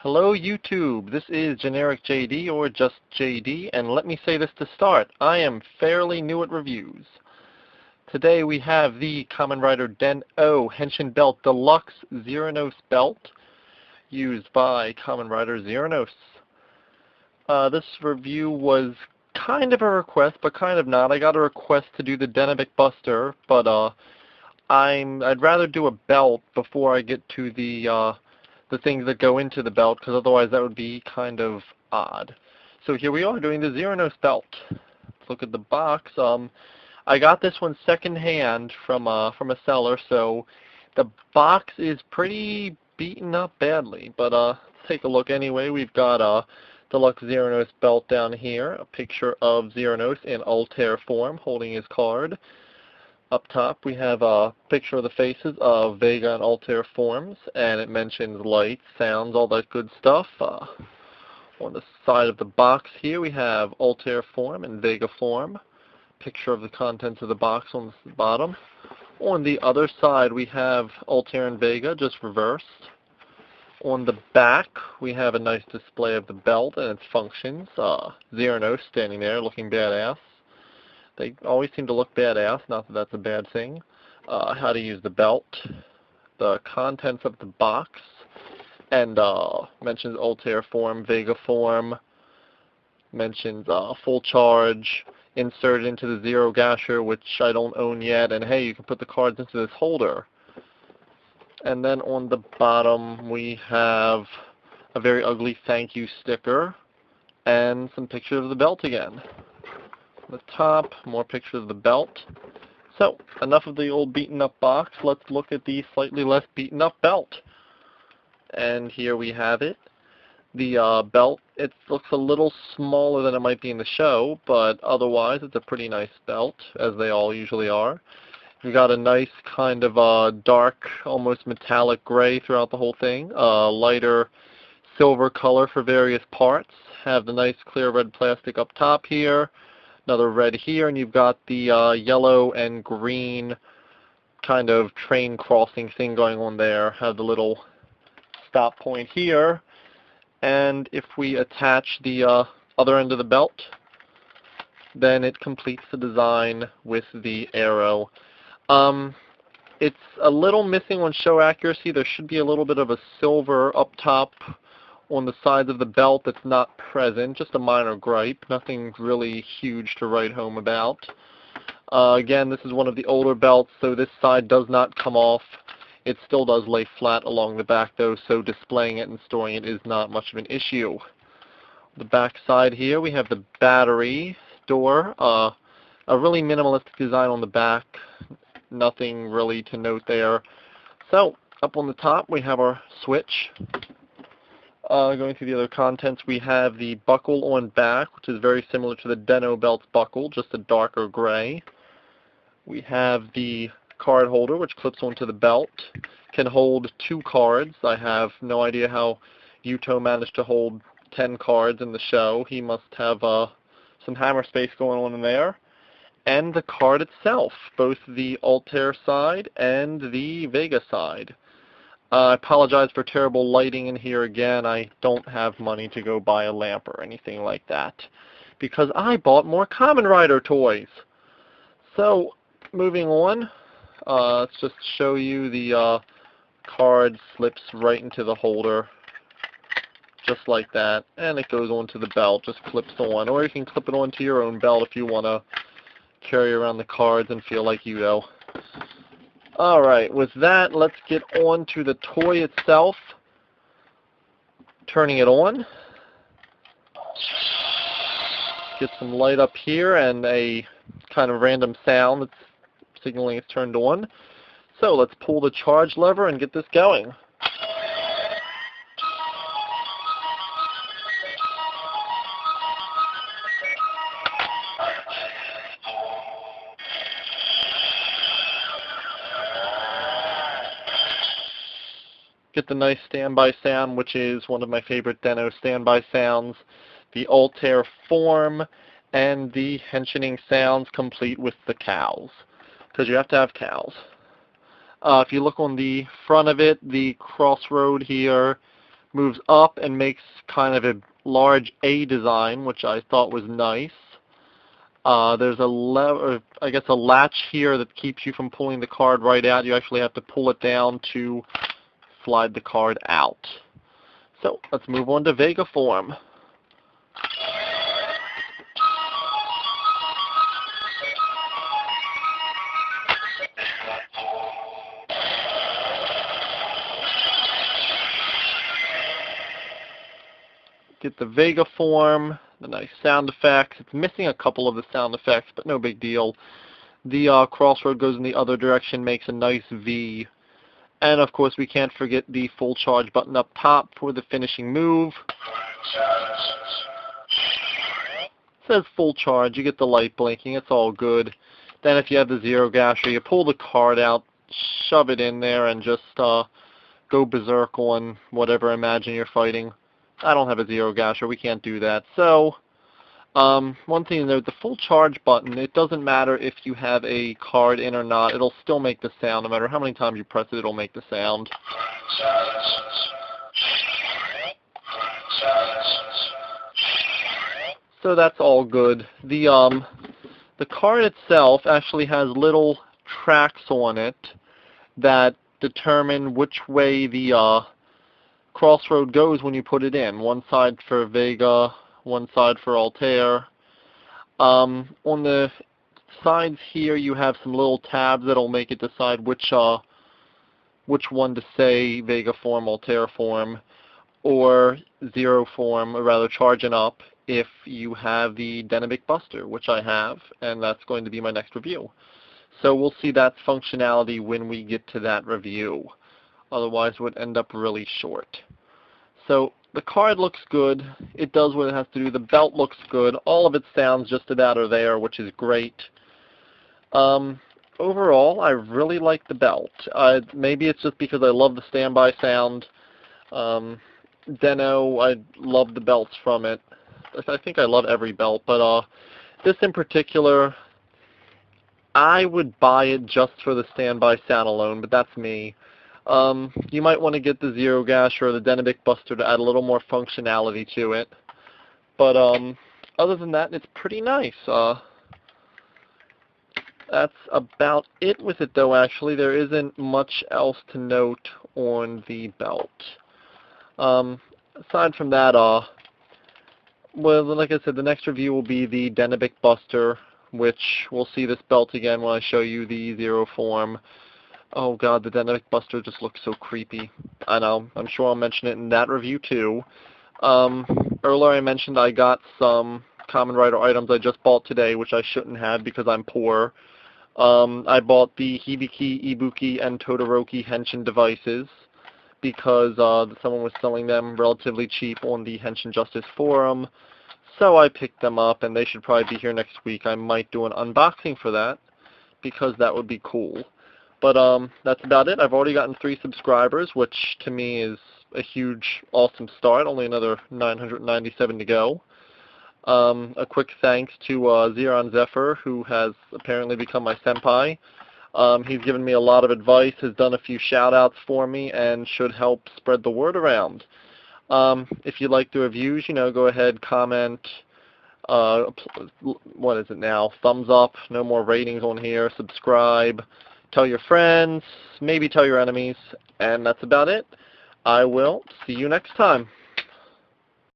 Hello YouTube, this is Generic JD or just JD, and let me say this to start, I am fairly new at reviews. Today we have the Kamen Rider Den-O Henshin Belt Deluxe Zeronos Belt, used by Kamen Rider Zeronos. This review was kind of a request, but kind of not. I got a request to do the Dynamic Buster, but I'd rather do a belt before I get to the things that go into the belt, because otherwise that would be kind of odd. So here we are doing the Zeronos belt. Let's look at the box. I got this one secondhand from a seller, so the box is pretty beaten up badly. But let's take a look anyway. We've got a Deluxe Zeronos belt down here, a picture of Zeronos in Altair form holding his card. Up top we have a picture of the faces of Vega and Altair forms, and it mentions lights, sounds, all that good stuff. On the side of the box here we have Altair form and Vega form. Picture of the contents of the box on the bottom. On the other side we have Altair and Vega, just reversed. On the back we have a nice display of the belt and its functions. Zeronos standing there looking badass. They always seem to look badass, not that that's a bad thing. How to use the belt, the contents of the box, and mentions Altair form, Vega form, mentions full charge, inserted into the Zero Gasher, which I don't own yet, and hey, you can put the cards into this holder. And then on the bottom we have a very ugly thank you sticker, and some pictures of the belt again. The top, more pictures of the belt. So, enough of the old beaten up box, let's look at the slightly less beaten up belt. And here we have it. The belt, it looks a little smaller than it might be in the show, but otherwise it's a pretty nice belt, as they all usually are. You've got a nice kind of dark, almost metallic gray throughout the whole thing. Lighter silver color for various parts. Have the nice clear red plastic up top here. Another red here, and you've got the yellow and green kind of train crossing thing going on there. Have the little stop point here, and if we attach the other end of the belt, then it completes the design with the arrow. It's a little missing on show accuracy. There should be a little bit of a silver up top on the sides of the belt that's not present, just a minor gripe, nothing really huge to write home about. Again, this is one of the older belts, so this side does not come off. It still does lay flat along the back though, so displaying it and storing it is not much of an issue. The back side here, we have the battery door, a really minimalistic design on the back, nothing really to note there. So, up on the top we have our switch. Going through the other contents, we have the buckle on back, which is very similar to the Den-O belt's buckle, just a darker gray. We have the card holder, which clips onto the belt. Can hold 2 cards. I have no idea how Yuto managed to hold 10 cards in the show. He must have some hammer space going on in there. And the card itself, both the Altair side and the Vega side. I apologize for terrible lighting in here again. I don't have money to go buy a lamp or anything like that, because I bought more Kamen Rider toys. So, moving on, let's just show you the card slips right into the holder, just like that, and it goes onto the belt, just clips on, or you can clip it onto your own belt if you want to carry around the cards and feel like you know. Alright, with that, let's get on to the toy itself. Turning it on. Get some light up here and a kind of random sound that's signaling it's turned on. So let's pull the charge lever and get this going. Get the nice standby sound, which is one of my favorite Den-O standby sounds. The Altair form and the Henshining sounds complete with the cows, because you have to have cows. If you look on the front of it, the crossroad here moves up and makes kind of a large A design, which I thought was nice. There's a latch here that keeps you from pulling the card right out. You actually have to pull it down to slide the card out. So let's move on to Vega form. Get the Vega form, the nice sound effects. It's missing a couple of the sound effects, but no big deal. The crossroad goes in the other direction, makes a nice V. And of course we can't forget the full charge button up top for the finishing move. It says full charge, you get the light blinking, it's all good. Then if you have the Zero Gasher, you pull the card out, shove it in there, and just go berserk on whatever Imagine you're fighting. I don't have a Zero Gasher, we can't do that. So, one thing to note, the full charge button, it doesn't matter if you have a card in or not, it'll still make the sound. No matter how many times you press it, it'll make the sound. So that's all good. The card itself actually has little tracks on it that determine which way the crossroad goes when you put it in. One side for Vega, one side for Altair. On the sides here you have some little tabs that'll make it decide which one to say, Vega form, Altair form, or Zero form, or rather charging up if you have the Dynamic Buster, which I have, and that's going to be my next review. So we'll see that functionality when we get to that review. Otherwise it would end up really short. So the card looks good. It does what it has to do. The belt looks good. All of its sounds just about are there, which is great. Overall, I really like the belt. Maybe it's just because I love the standby sound. Den-O, I love the belts from it. I think I love every belt, but this in particular, I would buy it just for the standby sound alone, but that's me. You might want to get the Zero Gasher or the Dynamic Buster to add a little more functionality to it. But other than that, it's pretty nice. That's about it with it, though, actually. There isn't much else to note on the belt. Aside from that, well, like I said, the next review will be the Dynamic Buster, which we'll see this belt again when I show you the Zero form. Oh god, the Dynamic Buster just looks so creepy. I know, I'm sure I'll mention it in that review too. Earlier I mentioned I got some Kamen Rider items I just bought today, which I shouldn't have because I'm poor. I bought the Hibiki, Ibuki, and Todoroki Henshin devices because someone was selling them relatively cheap on the Henshin Justice forum. So I picked them up, and they should probably be here next week. I might do an unboxing for that because that would be cool. But that's about it. I've already gotten 3 subscribers, which to me is a huge, awesome start. Only another 997 to go. A quick thanks to Zeron Zephyr, who has apparently become my senpai. He's given me a lot of advice, has done a few shout-outs for me, and should help spread the word around. If you like the reviews, go ahead, comment. What is it now? Thumbs up. No more ratings on here. Subscribe. Tell your friends, maybe tell your enemies, and that's about it. I will see you next time.